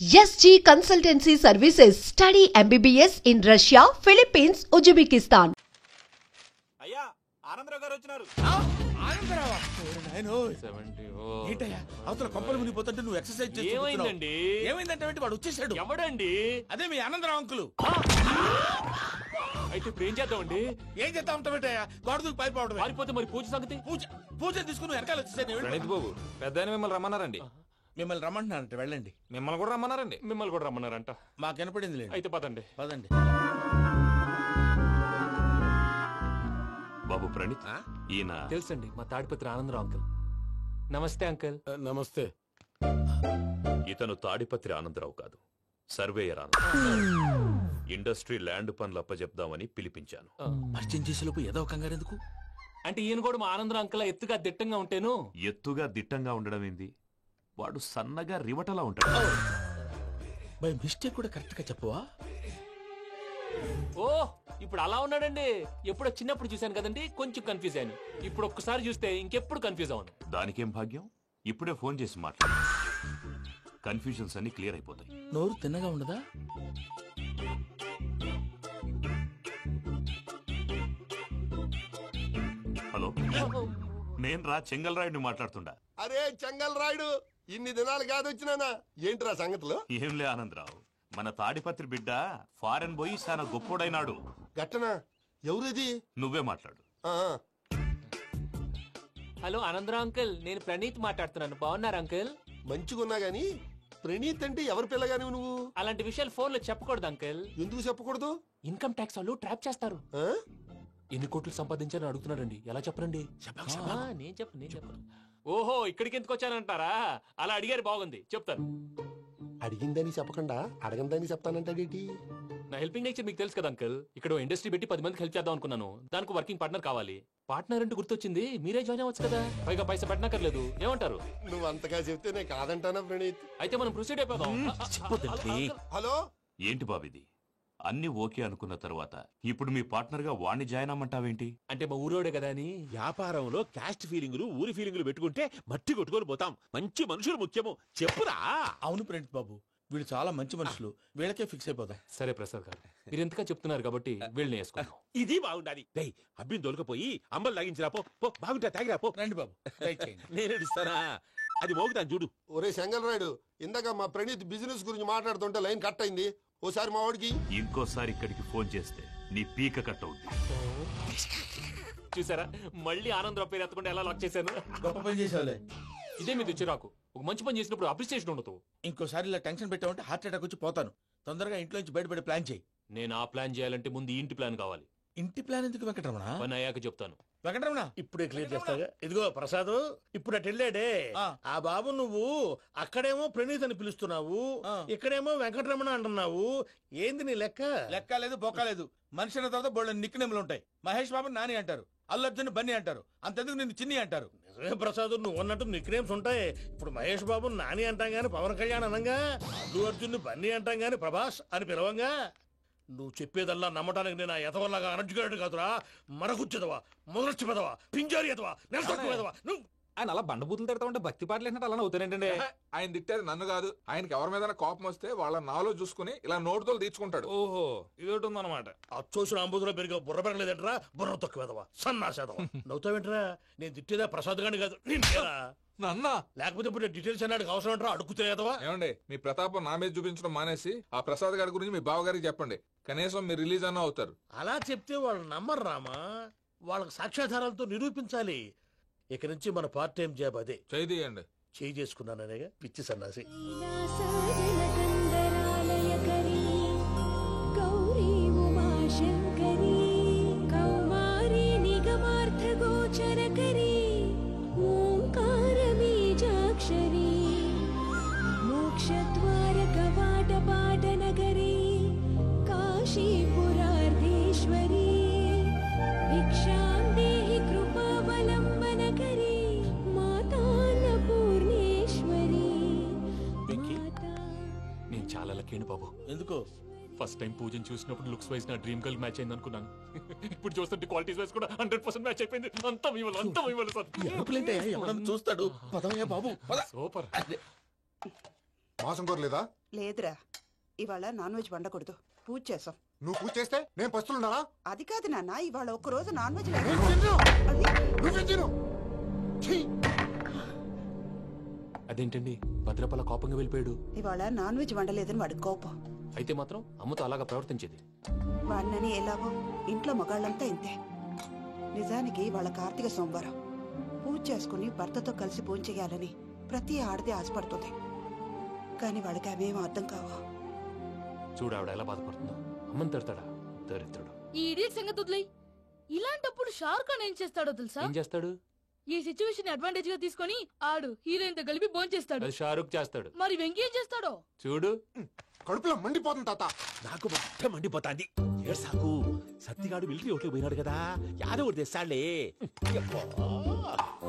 SG Consultancy Services. Study MBBS in Russia, Philippines, Uzbekistan. అయ్యా ఆనందరావు గారు వచ్చినారు. ఆనందరావా? ఏంటయ్యా అవతల కొంపలు మునిగిపోతుంటే నువ్వు ఎక్సర్సైజ్ చేస్తున్నావు. ఏమైందండి? ఏమైందంటే వాడు వచ్చేసాడు. ఎవడండి? అదే మీ ఆనందరావు అంకులు. అయితే ఇప్పుడు ఏం చేద్దామండి? ఏం చేస్తా ఉంటావేటయ్యా? గోడ దూకి పైపోవడమే. పారిపోతే మరి పూజ సంగతి? పూజ తీసుకుని వెనకాల వచ్చేసాను. ప్రణీత్ బాబు పెద్ద మిమ్మల్ని రమ్మన్నారండి. మిమ్మల్ని రమ్మంటున్నానంటే వెళ్ళండి. మిమ్మల్ని కూడా రమ్మన్నారండి. మిమ్మల్ని కూడా రమ్మన్నారంట. మాకు వినపడింది లేదు. అయితే పదండి. పదండి. బాబు ప్రణీత్, ఈయన తెలుసండి, మా తాడిపత్రి ఆనందరావు అంకుల్. నమస్తే అంకుల్. నమస్తే. ఇతను తాడిపత్రి ఆనందరావు కాదు, సర్వేయర్ ఆనందరావు. ఇండస్ట్రీ ల్యాండ్ పనులు అప్పజెప్దామని పిలిపించాను. పరిచయం చేసేలోపు ఏదో కంగారు ఎందుకు? అంటే ఈయన కూడా మా ఆనందరావు అంకుల్ ఎత్తుగా దిట్టంగా ఉంటేను. ఎత్తుగా దిట్టంగా ఉండడం ఏంది, వాడు సన్నగా రివటలా ఉంటాడు. బై మిస్టేక్ కూడా కరెక్ట్ గా చెప్పవా? ఓ ఇప్పుడు అలా ఉన్నాడండి. ఎప్పుడో చిన్నప్పుడు చూశాను కదండి, కొంచెం కన్ఫ్యూజ్ అయ్యాను. ఇప్పుడు ఒక్కసారి చూస్తే ఇంకెప్పుడు కన్ఫ్యూజ్ అవును. దానికేం భాగ్యం, ఇప్పుడే ఫోన్ చేసి మాట్లాడు. కన్ఫ్యూజన్స్ అన్ని క్లియర్ అయిపోతాయి. నోరు తిన్నగా ఉండదా? హలో, నేను రా చెంగల్ రాయుడిని మాట్లాడుతుండా. అరే చెంగల్ రాయుడు, ఇన్ని దినాలు కాదు వచ్చినానా? ఏంట్రా సంగతులు? ఏంలే ఆనందరావు, మన తాడిపత్రి బిడ్డ ఫారెన్ పోయి చాలా గొప్పోడైనాడు. గట్టనా? ఎవరిది? నువ్వే మాట్లాడు. ఆ, హలో ఆనందరావు అంకుల్, నేను ప్రణీత్ మాట్లాడుతున్నాను. బాగున్నారు అంకుల్? మంచిగున్నా గాని ప్రణీత్ అంటే ఎవరి పిల్లగాని నువ్వు? అలాంటి విషయాలు ఫోన్ లో చెప్పకూడదు అంకుల్. ఎందుకు చెప్పకూడదు? ఇన్కమ్ ట్యాక్స్ వాళ్ళు ట్రాప్ చేస్తారు. ఆ? ఎన్ని కోట్లు సంపాదించాలని అడుగుతున్నారండి. ఎలా చెప్పరండి? నేను చెప్పను. ఓహో, ఇక్కడికి ఎందుకు వచ్చానంటారా? అలా అడిగారు, బాగుంది, చెప్తాను. అడిగిందని చెప్పకుండా అడగందని చెప్తానంటాడేటి? నా హెల్పింగ్ నేచర్ మీకు తెలుసు కదా అంకుల్. ఇక్కడ ఇండస్ట్రీ పెట్టి 10 మందికి హెల్ప్ చేద్దాం అనుకున్నాను. దానికి వర్కింగ్ పార్ట్నర్ కావాలి. పార్ట్నర్ అంటే గుర్తొచ్చింది, మీరే జాయిన్ అవ్వచ్చు కదా. పైగా పైసా పెట్టనక్కర్లేదు. ఏమంటారు? నువ్వు అంతగా చెప్తే నేను కాదంటానా ప్రణీత్? అయితే మనం ప్రొసీడ్ అయిపోదాం. హలో, ఏంటి బాబిది, అన్ని ఓకే అనుకున్న తర్వాత ఇప్పుడు మీ పార్ట్నర్ గా వాణ్ణి జాయిన్ అమ్మంటావేంటి? అంటే మా ఊరోడే కదా అని. వ్యాపారంలో క్యాస్ట్ ఫీలింగులు ఊరి ఫీలింగులు పెట్టుకుంటే మట్టి కొట్టుకొని పోతాం. మంచి మనుషులు ముఖ్యము. చెప్పురా. అవును ప్రణీత్ బాబు, వీళ్ళు చాలా మంచి మనుషులు. వీళ్ళకే ఫిక్స్ అయిపోదాం. సరే ప్రసాద్ గారు, మీరు ఎంతగా చెప్తున్నారు కాబట్టి వీళ్ళని వేసుకున్నాం. ఇది బాగుండాలి. డై అబ్బిని దొలకపోయి అంబలు లాగించిరా పో. పో బాగుంటా తాగిరా పో. రండి బాబు, దయచేయండి. నేనే ఇస్తానా? అది మోగుతాను చూడు. ఒరే చెంగల్ రాయుడు, ఇందాక మా ప్రణీత్ బిజినెస్ గురించి మాట్లాడుతుంటే లైన్ కట్ అయింది. ఓసారి మా వాడికి ఇంకోసారి ఇక్కడికి ఫోన్ చేస్తే నీ పీక కట్ అవుతుంది. చూసారా, మళ్ళీ ఆనందరావు పేరు ఎత్తకుండా ఎలా లాక్ చేశాను. గొప్ప పని చేసేవాళ్ళే. ఇదే మీద చిరాకు. ఒక మంచి పని చేసినప్పుడు అప్రిసియేషన్ ఉండదు. ఇంకోసారి ఇలా టెన్షన్ పెట్టామంటే హార్ట్ అటాక్ వచ్చి పోతాను. తొందరగా ఇంట్లో నుంచి బయటపడే ప్లాన్ చేయి. నేను ఆ ప్లాన్ చేయాలంటే ముందు ఇంటి ప్లాన్ కావాలి. ఇంటి ప్లాన్ ఎందుకు వెంకటరమణ? పని అయ్యాక చెప్తాను. వెంకటరమణ ఇప్పుడే క్లియర్ చేస్తాగా. ఇదిగో ప్రసాద్, ఇప్పుడు అటు వెళ్ళాడే ఆ బాబు, నువ్వు అక్కడేమో ప్రణీత్ అని పిలుస్తున్నావు, ఇక్కడేమో వెంకటరమణ అంటున్నావు. ఏంది నీ లెక్క? లెక్క లేదు, బొక్క లేదు. మనిషి అన్న తర్వాత బోళ్ళ నిక్నెములు ఉంటాయి. మహేష్ బాబు నాని అంటారు, అల్లు అర్జున్ బన్నీ అంటారు, అంతెందుకు నిన్ను చిన్ని అంటారు. నిజమే ప్రసాద్, నువ్వు అన్నట్టు నిక్నేమ్స్ ఉంటాయి. ఇప్పుడు మహేష్ బాబు నాని అంటాం గాని పవన్ కళ్యాణ్ అనంగా, అల్లు అర్జున్ బన్నీ అంటాం గాని ప్రభాస్ అని పిలవంగా. నువ్వు చెప్పేదల్లా నమ్మటానికి నేను ఆ ఎతవల్లాగా అనర్జుకేటెడ్ కాదురా. మరగుచ్చదవా, మొదలచ్చి పెదవా, పింజారి ఎదవా, నెలసొక్కు పెదవా. నువ్వు ఆయన అలా బండబూతులు తిడతా ఉంటే భక్తి పాటలు ఏంటంటే అలా అవుతానంటే. ఆయన తిట్టేది నన్ను కాదు, ఆయనకి ఎవరి మీద కోపం వస్తే వాళ్ళ నాలో చూసుకుని ఇలా నోటుతో తీర్చుకుంటాడు. ఓహో, ఇదొకటి ఉందన్నమాట. అచ్చోసిన అంబుధులో పెరిగే బుర్ర పెరగలేదంటరా. బుర్ర తొక్కు వెదవా, సన్నాసేదవా. నవ్వుతావేంటరా? నేను తిట్టేదా ప్రసాద్ గాని కాదు, నిన్నేరా. నన్న లేకపోతే ఇప్పుడు డీటెయిల్స్ అన్నాడు అవసరం అంటారా? అడుగుతలేదవా? ఏమండి, మీ ప్రతాపం నా మీద చూపించడం మానేసి ఆ ప్రసాద్ గారి గురించి మీ బావగారికి చెప్పండి. కనీసం మీరు రిలీజ్ అన్న అవుతారు. అలా చెప్తే వాళ్ళు నమ్మరు రామా. వాళ్ళకి సాక్ష్యాధారాలతో నిరూపించాలి. ఇక నుంచి మన పార్ట్ టైం జాబ్ అదే. చేయండి. చేయి చేసుకున్నాననేగా పిచ్చి సన్నాసి. చాలా లక్కీ బాబు. ఎందుకు? ఫస్ట్ టైం పూజను చూసినప్పుడు లుక్స్ వైజ్ నా డ్రీమ్ గర్ల్ మ్యాచ్ అయింది అనుకున్నాను. ఇప్పుడు చూస్తుంటే క్వాలిటీస్ వైజ్ కూడా 100% మ్యాచ్ అయిపోయింది. అంతా మీ వల్ల సార్. చూస్తాడు. పదవయ్యా బాబు, సూపర్. మాసం కోరలేదా? లేదురా, ఇవాళ నాన్ వెజ్ వండకూడదు, పూజ చేసాం. నువ్వు పూజ చేస్తే నేను పస్తులున్నానా? అది కాదు నాన్న, ఇవాళ ఒక్కరోజు నాన్ వెజ్ అదేంటండి భద్రపల కోపంగా వెళ్ళిపోయాడు? ఇవాళ నాన్ వెజ్ వండలేదని వాడి కోపం. అయితే మాత్రం అమ్మతో అలాగా ప్రవర్తించేది. వాడినని ఎలాగో ఇంట్లో మగాళ్ళంతా ఇంతే. నిజానికి వాళ్ళ కార్తీక సోమవారం పూజ చేసుకుని భర్తతో కలిసి పూజ చేయాలని ప్రతి ఆడది ఆశపడుతుంది. కానీ వాడికి అవేం అర్థం కావు. చూడు ఆవిడ ఎలా బాధపడుతుందో. అమ్మని తిడతాడా దరిద్రుడు. ఈ ఇడియట్ సంగతి వదిలేయ్. ఇలాంటప్పుడు షారుఖ్ ఖాన్ ఏం చేస్తాడో తెలుసా? ఏం చేస్తాడు? ఈ సిచ్యువేషన్ అడ్వాంటేజ్ గా తీసుకొని ఆడు హీరోయిన్ తో కలిపి బోన్ చేస్తాడు. అది షారుఖ్ చేస్తాడు. మరి వెంకీ ఏం చేస్తాడో చూడు. కడుపులో మండిపోతుంది తాత. నాకు మొత్తం మండిపోతాంది. ఏడ్సాకు, సత్తిగాడు మిలిటరీ ఓట్లు పోయినాడు కదా, యాదో ఒకటి తెస్తాడులే.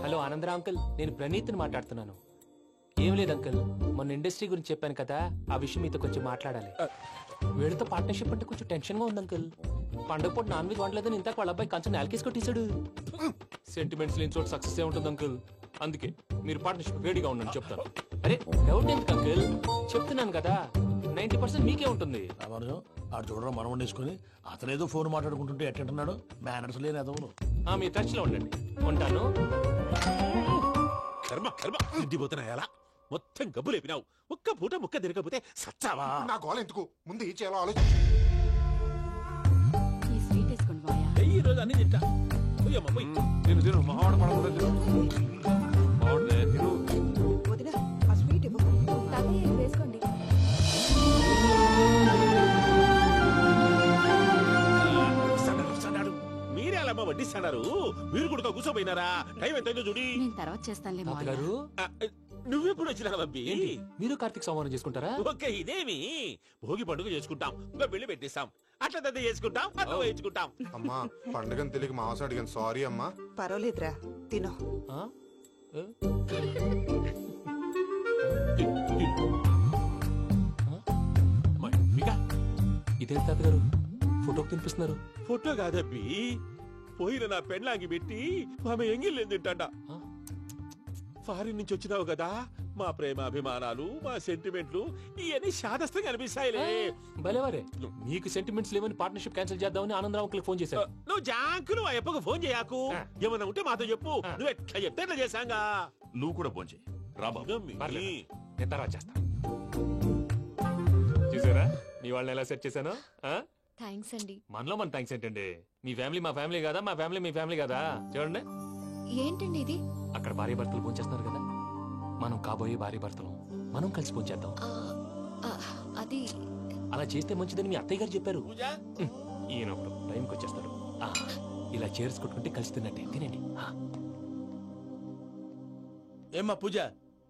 హలో ఆనందరా అంకుల్, నేను ప్రణీత్ని మాట్లాడుతున్నాను. ఏం లేదు అంకుల్, మొన్న ఇండస్ట్రీ గురించి చెప్పాను కదా, ఆ విషయం మీతో కొంచెం మాట్లాడాలి. వీళ్ళతో పార్ట్నర్షిప్ అంటే కొంచెం టెన్షన్ గా ఉంది అంకుల్. పండుగ పూట నాన్ వెజ్ వండలేదని ఇంతకు వాళ్ళ అబ్బాయి కంచెం నేలకేసి కొట్టేశాడు. సెంటిమెంట్స్ లేని చోట సక్సెస్ ఏ ఉంటుంది అంకుల్. అందుకే మీరు పార్ట్నర్షిప్ వేడిగా ఉండండి చెప్తాను. అరే డౌట్ ఎందుకు అంకుల్, చెప్తున్నాను కదా 90% మీకే ఉంటుంది. ఆడు చూడడం మనం వండేసుకుని అతనేదో ఫోన్ మాట్లాడుకుంటుంటే ఎట్టంటున్నాడు. మేనర్స్ లేని అదవును. మీ టచ్ లో ఉండండి. ఉంటాను. కర్మ కర్మ తిండిపోతున్నా ఎలా మొత్తం గబ్బు లేపినావు. ఒక్క పూట ముక్క తిరగకపోతే సచ్చావా? నా గోల ఎందుకు, ముందు ఈ చేయాలో ఆలోచించు. ఈ స్వీట్ వేసుకోండి మాయా. ఈ రోజు అన్ని తింటా. పోయమ్మ పోయి. తిను తిను, మావాడు పడకుండా తిను. మావాడే తిను. వదిన, ఆ స్వీట్ ఇవ్వు. వేసుకోండి. మీరే అలా వడ్డిస్తున్నారు. మీరు కూడా కూర్చోపోయినారా? టైం ఎంతైందో చూడి. నేను తర్వాత చేస్తానులే మాయా. గారు నువ్వెప్పుడు వచ్చినా బంబి? మీరు కార్తీక్ సంహారం చేసుకుంటారా? ఓకే, ఇదేమి భోగి పండుగ చేసుకుంటాం, ఇంకా పెళ్లి పెట్టేస్తాం, అట్లా దద్ద చేసుకుంటాం, అట్లా వేయించుకుంటాం. అమ్మా పండుగని తెలియక మాసం అడిగాను, సారీ అమ్మా. పర్వాలేదురా, తినో. ఇదేంటి తాతగారు ఫోటోకి తినిపిస్తున్నారు? ఫోటో కాదబ్బి, పోయిన నా పెళ్ళాంగి పెట్టి ఆమె ఎంగిల్లేం తింటాడ. ఫారిన్ నుంచి వచ్చినావు కదా, మా ప్రేమ అభిమానాలు, మా సెంటిమెంట్లు ఇవన్నీ శాదస్తంగా అనిపిస్తాయిలే. భలేవారే, మీకు సెంటిమెంట్స్ లేవని పార్ట్నర్షిప్ క్యాన్సిల్ చేద్దామని ఆనందరావు అంకుల్ ఫోన్ చేశారు. నువ్వు జాంకులు ఆ ఎప్పకు ఫోన్ చేయకు. ఏమన్నా ఉంటే మాతో చెప్పు. నువ్వు ఎట్లా చెప్తే ఎట్లా చేశాంగా. నువ్వు కూడా ఫోన్ చేయి. రాబాబు నేను తర్వాత చేస్తా. చూసారా మీ వాళ్ళని ఎలా సెట్ చేశాను? థ్యాంక్స్ అండి. మనలో మన థ్యాంక్స్ ఏంటండి? మీ ఫ్యామిలీ మా ఫ్యామిలీ కదా, మా ఫ్యామిలీ మీ ఫ్యామిలీ కదా. చూడండి, ఏంటండి ఇది? అక్కడ భార్య భర్తలు పోంచేస్తున్నారు కదా, మనం కాబోయే భార్య భర్తలు మనం కలిసి పోంచేద్దాం. అది అలా చేస్తే మంచిదని మీ అత్తయ్య గారు చెప్పారు. ఈయన ఒకడు టైంకి వచ్చేస్తాడు. ఇలా చేర్స్ కొట్టుకుంటే కలిసి తిన్నట్టే. తినండి. ఏమ్మా పూజ,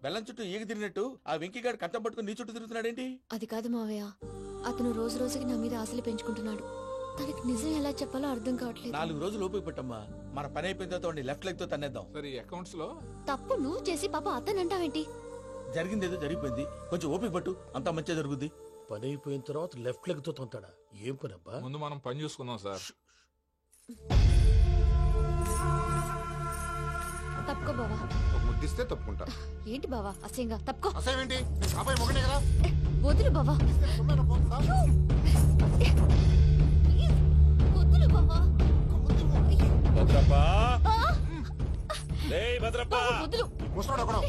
బెల్లం చుట్టూ ఈగ తిరిగినట్టు ఆ వెంకీగాడు కంచం పట్టుకుని నీ చుట్టూ తిరుగుతున్నాడేంటి? అది కాదు మావయ్య, అతను రోజు రోజుకి నా మీద ఆశలు పెంచుకుంటున్నాడు. తనకి నిజం ఎలా చెప్పాలో అర్థం కావట్లేదు. 4 రోజులు ఓపిక పట్టమ్మా, మన పని అయిపోయిన తర్వాత లెఫ్ట్ లెగ్ తో తన్నేద్దాం. సరే అకౌంట్స్ లో తప్పు నువ్వు చేసి పాప అతను అంటావేంటి? జరిగిందేదో జరిగిపోయింది, కొంచెం ఓపిక పట్టు, అంతా మంచిగా జరుగుద్ది. పని అయిపోయిన తర్వాత లెఫ్ట్ లెగ్ తో తొంతాడా? ఏం పని అబ్బా? ముందు మనం పని చూసుకుందాం సార్. తప్పుకో బావా. ముద్దిస్తే తప్పుకుంటా. ఏంటి బావా అసహ్యంగా? తప్పుకో. అసేమేంటి, అబ్బాయి మొగనే కదా. వదులు బావా. వదులు బావా. భద్రప్పా, భద్రప్పా, వదులు. ముసరాడు ఒకడు.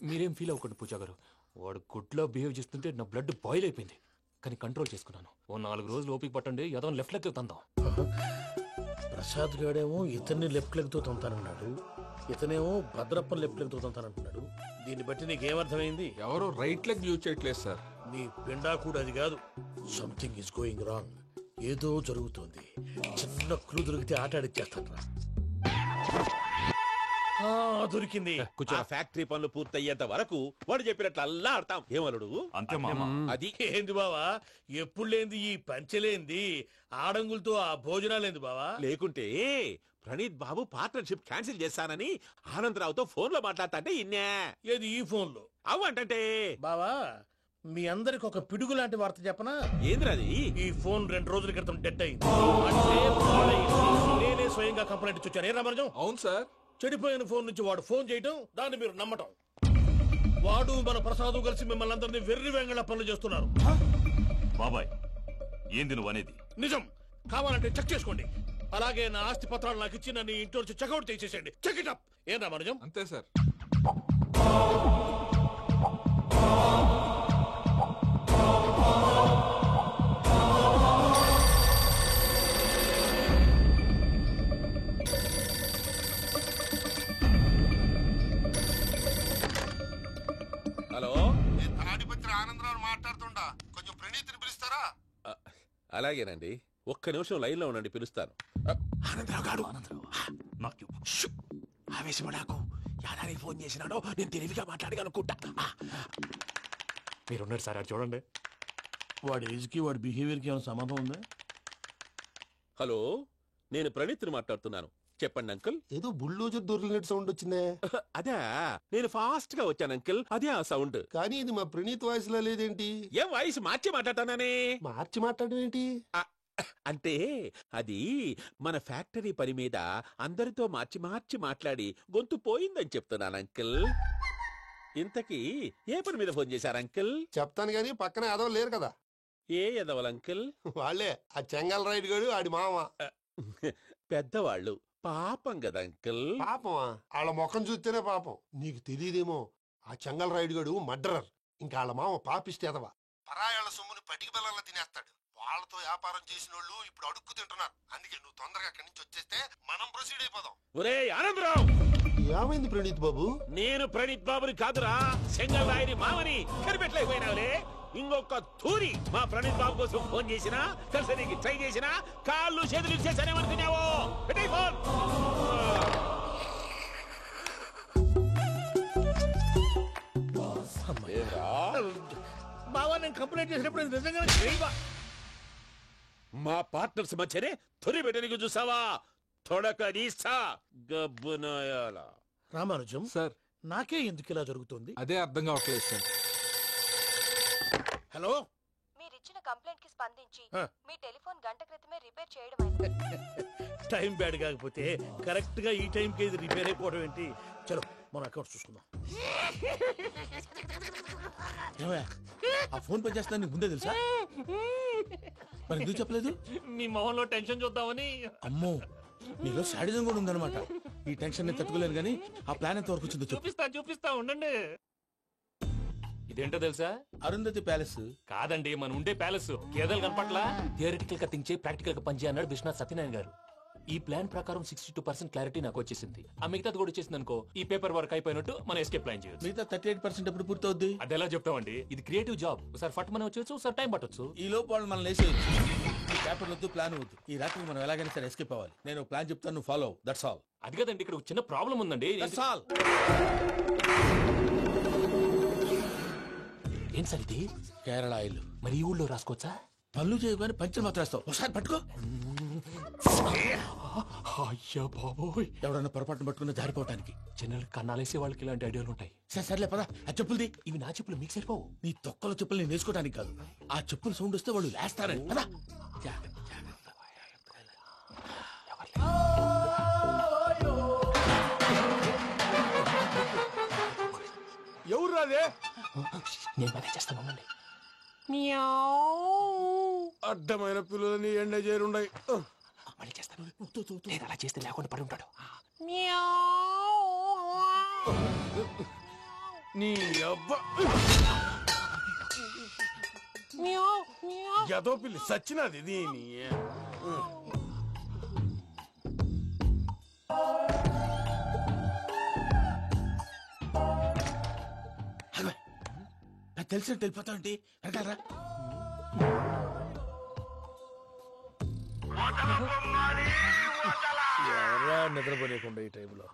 మీరేం ఫీల్ అవ్వకండి పూజా గారు. వాడు గుడ్లో బిహేవ్ చేస్తుంటే నా బ్లడ్ బాయిల్ అయిపోయింది. కానీ కంట్రోల్ చేసుకున్నాను. ఓ 4 రోజులు ఓపిక పట్టండి, ఏదో లెఫ్ట్ లెగ్ తందాం. ప్రసాద్ గాడేమో ఇతన్ని లెఫ్ట్ లెగ్ తో తొంతానన్నాడు, ఇతనేమో భద్రప్ప లెఫ్ట్ లెగ్ తో తొంతానంటున్నాడు. దీన్ని బట్టి నీకేమర్థమైంది? ఎవరు రైట్ లెగ్ యూజ్ చేయట్లేదు సార్. నీ పిండా కూడా అది కాదు. Something is going wrong. ఏదో జరుగుతోంది. చిన్న క్లూ దొరికితే ఆట ఆడిచ్చేస్తాను. దొరికింది. ఆ ఫ్యాక్టరీ పనులు పూర్తయ్యేంత వరకు వాడు చెప్పినట్లు అల్లా ఆడతాం. ఏమలుడు? అంతే మామ. అది ఏంది బావా, ఎప్పుడు లేంది ఈ పంచలేంది, ఆడంగులతో ఆ భోజనాలేంది బావా? లేకుంటే ప్రణీత్ బాబు పార్ట్నర్షిప్ క్యాన్సిల్ చేస్తానని ఆనందరావుతో ఫోన్ లో మాట్లాడతాంటే ఇన్నే. ఏది ఈ ఫోన్ లో? అవ్వంటే బావా, మీ అందరికి ఒక పిడుగు లాంటి వార్త చెప్పనా? ఏంద్రది? ఈ ఫోన్ 2 రోజుల క్రితం డెడ్ అయింది. అంటే పాడైంది. నేనే స్వయంగా కంప్లైంట్ ఇచ్చాను. ఏ రామరాజం? అవును సార్. చెడిపోయిన ఫోన్ నుంచి వాడు ఫోన్ చేయటం, దాన్ని మీరు నమ్మటం. వాడు మన ప్రసాదు కలిసి మిమ్మల్ని అందరినీ వెర్రి వెంగళ పనులు చేస్తున్నారు. బాబాయ్ ఏంది నువ్వు అనేది? నిజం. కావాలంటే చెక్ చేసుకోండి. అలాగే నా ఆస్తి పత్రాలు నాకు ఇచ్చి నన్ను ఇంట్లో నుంచి చెక్అౌట్ చేసేసండి. Check it up. ఏం రామానుజం? అంతే సార్. హలో, తాడిపత్రి ఆనందరావు మాట్లాడుతుండా, కొంచెం ప్రణీతిని పిలుస్తారా? అలాగేనండి, ఒక్క నిమిషం లైన్ లో ఉండండి, పిలుస్తాను. ఆనందరావు గారు, నాకు ఆవేశపడాకు. యాదానికి ఫోన్ చేసినాడో నేను తెలివిగా మాట్లాడగలనుకుంటా. మీరున్నారు సార్, అది చూడండి. వాడి ఏజ్ కి వాడి బిహేవియర్ కి ఏమైనా సంబంధం ఉందా? హలో, నేను ప్రణీత్ని మాట్లాడుతున్నాను. చెప్పండి అంకుల్. ఏదో బుల్డోజర్ దొరికినట్టు సౌండ్ వచ్చిందే. అదే, నేను ఫాస్ట్ గా వచ్చాను అంకుల్, అదే ఆ సౌండ్. కానీ ఇది మా ప్రణీత్ వాయిస్ లో లేదేంటి? ఏం వాయిస్ మార్చి మాట్లాడతానని? మార్చి మాట్లాడడం ఏంటి? అంటే అది మన ఫ్యాక్టరీ పని మీద అందరితో మార్చి మార్చి మాట్లాడి గొంతు పోయిందని చెప్తున్నాను అంకుల్. ఇంతకీ ఏ పని మీద ఫోన్ చేశారు అంకుల్? చెప్తాను గానీ పక్కన ఏదో లేరు కదా. ఏ ఎదవలు అంకుల్? వాళ్ళే ఆ చెంగల్ రైడ్ గడు ఆడి మామ. పెద్దవాళ్ళు, పాపం కదా అంకుల్. పాపమా? వాళ్ళ ముఖం చూస్తేనే పాపం. నీకు తెలియదేమో, ఆ చెంగల్ రైడ్ గడు మర్డరర్. ఇంకా వాళ్ళ మామ పాపిస్తే ఎదవా. పరాయాళ్ళ సొమ్ముని పటికి బెల్లంలో తినేస్తాడు. వాళ్ళతో వ్యాపారం చేసిన వాళ్ళు ఇప్పుడు అడుక్కు తింటున్నారు. అందుకే నువ్వు తొందరగా అక్కడి నుంచి వచ్చేస్తే మనం ప్రొసీడ్ అయిపోదాం. ఒరే ఆనందరావు! ఏమైంది ప్రణీత్ బాబు? నేను ప్రణీత్ బాబుని కాదురా, సెంగల్ రాయని మామని. కనిపెట్టలేకపోయినావులే. ఇంకొక తూరి మా ప్రణీత్ బాబు కోసం ఫోన్ చేసినా, కలిసి నీకు ట్రై చేసినా కాళ్ళు చేతులు ఇచ్చేసానేమనుకున్నావు. పెట్టే ఫోన్. బావా, నేను కంప్లైంట్ చేసినప్పుడు ఇది నిజంగా మా పార్ట్నర్స్ మధ్యనే తొలి పెట్టడానికి చూసావా? తొడక నీస్తా గబ్బునాయాల. రామానుజం సార్, నాకే ఎందుకు ఇలా జరుగుతుంది? అదే అర్థం కావట్లేదు సార్. హలో, మీరిచ్చిన కంప్లైంట్ కి స్పందించి ఆ. మీ టెలిఫోన్ గంట క్రితమే రిపేర్ చేయడం అయింది. టైం బ్యాడ్ కాకపోతే కరెక్ట్ గా ఈ టైం కి ఇది రిపేర్ అయిపోవడం ఏంటి? చలో మన అకౌంట్ చూసుకుందాం. ఏమయ్య, ఆ ఫోన్ పని చేస్తున్నా నీకు ముందే తెలుసా? మరి ఎందుకు చెప్పలేదు? మీ మొహంలో టెన్షన్ చూద్దామని. అమ్మో, నీలో శాడిజం కూడా ఉందన్నమాట. ఈ టెన్షన్ ని తట్టుకోలేను కానీ ఆ ప్లాన్ ఎంత వరకు వచ్చిందో చెప్పు. చూపిస్తా ఉండండి. ఇదేంటో తెలుసా? అరుంధతి ప్యాలెస్ కాదండి, మన ఉండే ప్యాలెస్. గేదెలు కనపట్లా? థియరిటికల్ గా థింక్ చేయి, ప్రాక్టికల్ గా పనిచేయ అన్నాడు విశ్వనాథ్ సత్యనారాయణ గారు. ఈ ప్లాన్ ప్రకారం 62% క్లారిటీ నాకు వచ్చేసింది. ఆ మిగతాది కూడా వచ్చేసింది అనుకో, ఈ పేపర్ వర్క్ అయిపోయినట్టు మనం ఎస్కేప్ ప్లాన్ చేయొచ్చు. మిగతా 38% ఎప్పుడు పూర్తవుద్ది? అది ఎలా చెప్తామండి? ఇది క్రియేటివ్ జాబ్. ఒకసారి ఫట్ మనం వచ్చేచ్చు, ఒకసారి టైం పట్టొచ్చు. ఈ లోపు వాళ్ళు మనం లేసేయచ్చు. ఈ పేపర్ వద్దు, ప్లాన్ వద్దు. ఈ రాత్రి మనం ఎలాగైనా సరే ఎస్కేప్ అవ్వాలి. నేను ప్లాన్ చెప్తాను, నువ్వు ఫాలో. That's all. అది కదండి, ఇక్కడ ఒక చిన్న ప్రాబ్లం ఉందండి. That's all. ఏం సార్ ఇది? కేరళ ఆయిల్. మరి ఈ ఊళ్ళో రాసుకోవచ్చా? పనులు చేయగానే పంచర్ మాత్రం వేస్తావు. ఒకసారి పట్టుకో. అయ్యా బాబోయ్, ఎవడన్నా పొరపాటున పట్టుకున్న జారిపోవటానికి. జనరల్ కన్నాలేసే వాళ్ళకి ఇలాంటి ఐడియాలు ఉంటాయి. సర్లే పదా, ఆ చెప్పులది. ఇవి నా చెప్పులు, మీకు సరిపోవు. నీ తొక్కల చెప్పులు నేను వేసుకోవడానికి కాదు, ఆ చెప్పులు సౌండ్ వస్తే వాళ్ళు లేస్తారని. పదా. ఎవరు రాదే? నేను మేనేజ్ చేస్తాను, ఉండండి. అడ్డమైన పిల్లలని ఎండ చేరుండయి. మళ్ళీ చేస్తాను. లేదు, అలా చేస్తే లేకుండా పడి ఉంటాడు. నీ అబ్బా ఎదో పిల్లి సచ్చినది దీని. తెలిసినట్టు వెళ్ళిపోతా ఉంటే వెనకాలరా. ఎవరా నిద్రపోలేకుండా ఈ టైంలో?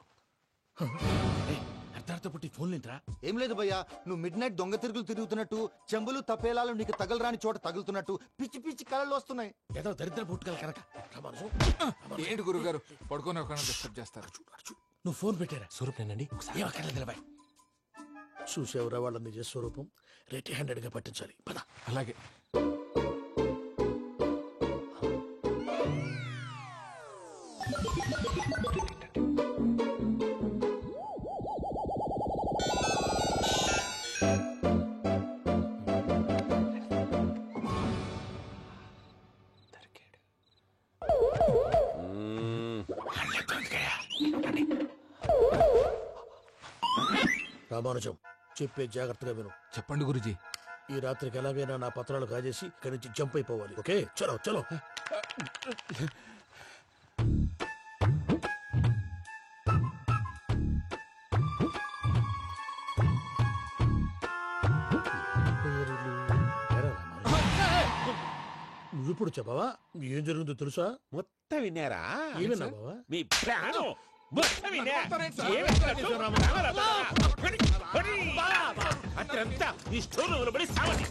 అర్ధార్థ పుట్టి ఫోన్ లేంట్రా? ఏం లేదు భయ్యా, నువ్వు మిడ్ నైట్ దొంగ తిరుగులు తిరుగుతున్నట్టు, చెంబులు తపేలాలు నీకు తగలరాని చోట తగులుతున్నట్టు పిచ్చి పిచ్చి కళలు వస్తున్నాయి. ఏదో దరిద్ర పుట్టుకల కనుక. ఏంటి గురుగారు పడుకొని ఒక డిస్టర్బ్ చేస్తారు? నువ్వు ఫోన్ పెట్టారా? స్వరూప్ నేనండి. నిలబాయ్. చూసేవరా వాళ్ళ నిజ స్వరూపం. రెడీ హ్యాండెడ్ గా పట్టించాలి. పద. అలాగే. రామానుజం చెప్పే జాగ్రత్తగా విను. చెప్పండి గురుజీ. ఈ రాత్రికి ఎలాగైనా నా పత్రాలు కాజేసి ఇక్కడి నుంచి జంప్ అయిపోవాలి. ఓకే, చలో చలో. నువ్వు ఇప్పుడు చెప్పవా ఏం జరుగుతుందో తెలుసా? మొత్తం విన్నారా? ఏమన్నా బావా? మీ ప్రాణం మొత్తం విన్నా. అత్రంతా ఈ స్టోర్ పడి సావని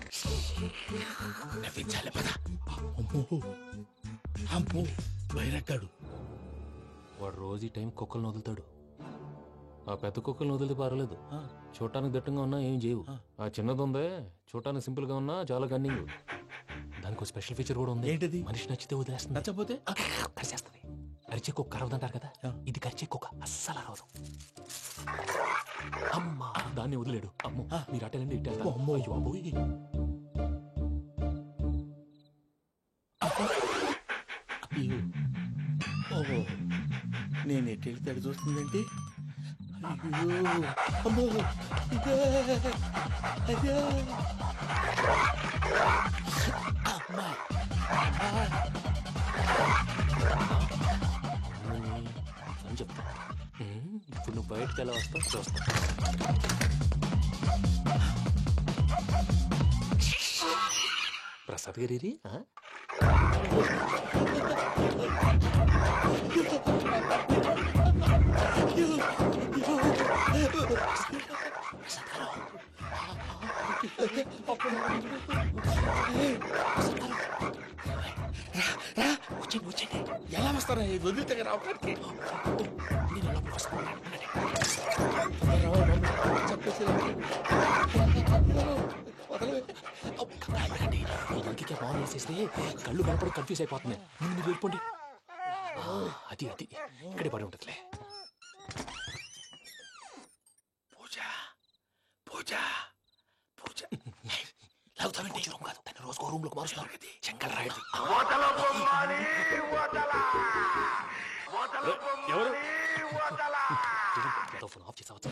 నవ్వించాలి పద. అమ్మో బైరక్కాడు. వాడు రోజు ఈ టైం కుక్కలను వదులుతాడు. ఆ పెద్ద కుక్కలను వదిలితే పర్లేదు, చూడటానికి దట్టంగా ఉన్నా ఏం చేయవు. ఆ చిన్నది ఉందే చూడటానికి సింపుల్ గా ఉన్నా చాలా గన్నింగ్. దానికి ఒక స్పెషల్ ఫీచర్ కూడా ఉంది. ఏంటిది? మనిషి నచ్చితే వదిలేస్తుంది, నచ్చపోతే కరిచేస్తుంది. కరిచే కుక్క అరవదంటారు కదా, ఇది కరిచే కుక్క అస్సలు అరవదు. అమ్మా దాన్ని వదిలేడు. అమ్మో మీరు అటెండి ఇట్టారు. అమ్మో అయ్యో అబ్బోయ్. ఓహో నేను ఎటు వెళ్తాడు చూస్తుందంటే అయ్యో అమ్మో అయ్యో అమ్మా అని చెప్తా. ఇప్పుడు నువ్వు బయటకు ఎలా వస్తావు చూస్తా. ప్రసాద్ గారి వచ్చండి. ఎలా వస్తారా వదిలితే రావడానికి? ఫోన్ వేసేస్తే కళ్ళు కనపడి కన్ఫ్యూజ్ అయిపోతున్నాయి. మీరు వెళ్ళిపోండి. అది అది ఇక్కడే పడి ఉంటుందిలే. పూజ పూజ పూజ లాగుతానంటే రూమ్ కాదు, తన రోజుకో రూమ్ లోకి మారుస్తున్నారు కదా. శంకర్ రాయుడు ఎవరు? ఫోన్ ఆఫ్ చేసావచ్చు.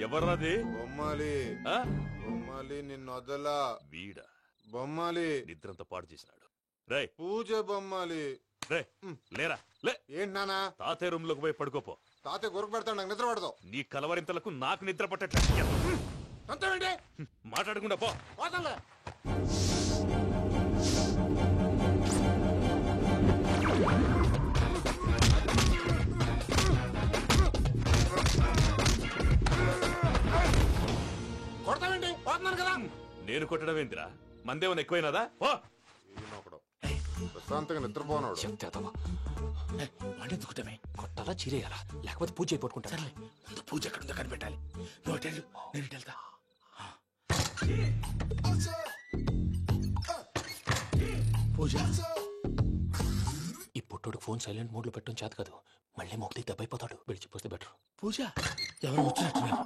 ఎవరది? బొమ్మాలి బొమ్మాలి నిన్ను వదలా. వీడా బొమ్మాలి నిద్రంతా పాడు చేసినాడు. రే పూజ బొమ్మాలి. రే లేరా లే. ఏంటి నానా? తాతయ్య రూమ్ లోకి పోయి పడుకోపో. తాతయ్య గురకు పెడతాడు, నాకు నిద్ర పడతావు. నీ కలవరింతలకు నాకు నిద్ర పట్టట్లేదు. అంతేంటి? మాట్లాడకుండా పో. పోతాలే. కొడతావేంటి? పోతున్నాను కదా. నేను కొట్టడం ఏంటిరా? మందేమన్నా ఎక్కువైనదా? పో. ప్రశాంతంగా నిద్రపోనాడు. వండెత్తుకుంటామే. కొట్టాలా చీరేయాలా లేకపోతే పూజ అయిపోట్టుకుంటా. సర్లే ముందు పూజ ఎక్కడుందో కనిపెట్టాలి. నువ్వు అటెళ్ళు, నేను ఇటు వెళ్తా. పూజ ఈ పుట్టోడు ఫోన్ సైలెంట్ మోడ్ లో పెట్టడం చేత కాదు. మళ్ళీ మొక్కి దెబ్బైపోతాడు. విడిచిపోతే బెటర్. పూజ ఎవరు వచ్చినట్టున్నారు?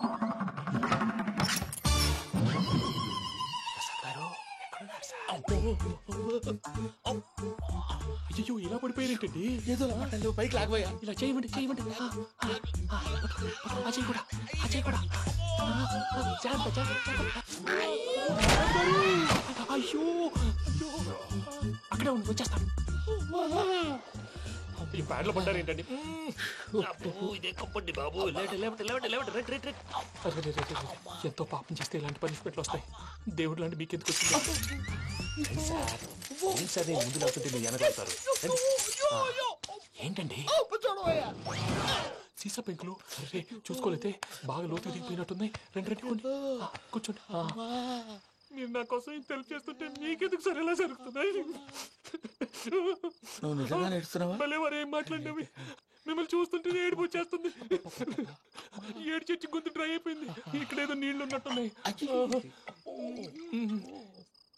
అయ్యో ఇలా పడిపోయినట్టండి. ఏదో పైకి లాగబోయా. ఇలా చేయమండి చేయమండి. అజయ్ కూడా అజయ్ కూడా. అయ్యో అయ్యో అక్కడే ఉంది, వచ్చేస్తాను. ఈ ప్యాడ్లో పడ్డారు ఏంటండి? ఎంతో పాపం చేస్తే ఇలాంటి పనిష్మెంట్లు వస్తాయి. దేవుడు లాంటి మీకెందుకు వచ్చింది? సార్ నేను ముందు లేకుంటే మీరు వెనకాడతారు. ఏంటండి సీసా పెంకులు చూసుకోలేతే బాగా లోతు దిగిపోయినట్టున్నాయి. రెండు రెండు కూర్చోండి. మీరు నా కోసం ఇంత హెల్ప్ చేస్తుంటే మీకెందుకు సరే ఎలా జరుగుతున్నాయి? నువ్వు నిజంగా నేర్చుతున్నావా? మళ్ళీ వారు ఏం మాట్లాడినవి మిమ్మల్ని చూస్తుంటే ఏడుపు వచ్చేస్తుంది. ఏడు చెట్టు గొంతు డ్రై అయిపోయింది. ఇక్కడ ఏదో నీళ్లు ఉన్నట్టున్నాయి.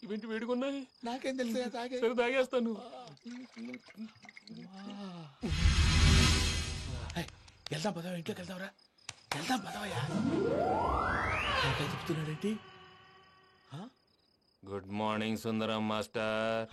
ఇవేంటి వేడుకున్నాయి? నాకేం తెలుసు. సరే తాగేస్తాను. వెళ్దాం పదవా, ఇంట్లోకి వెళ్దాంరా. వెళ్దాం పదవయ్యా. చెప్తున్నాడేంటి? గుడ్ మార్నింగ్ సుందరం మాస్టర్.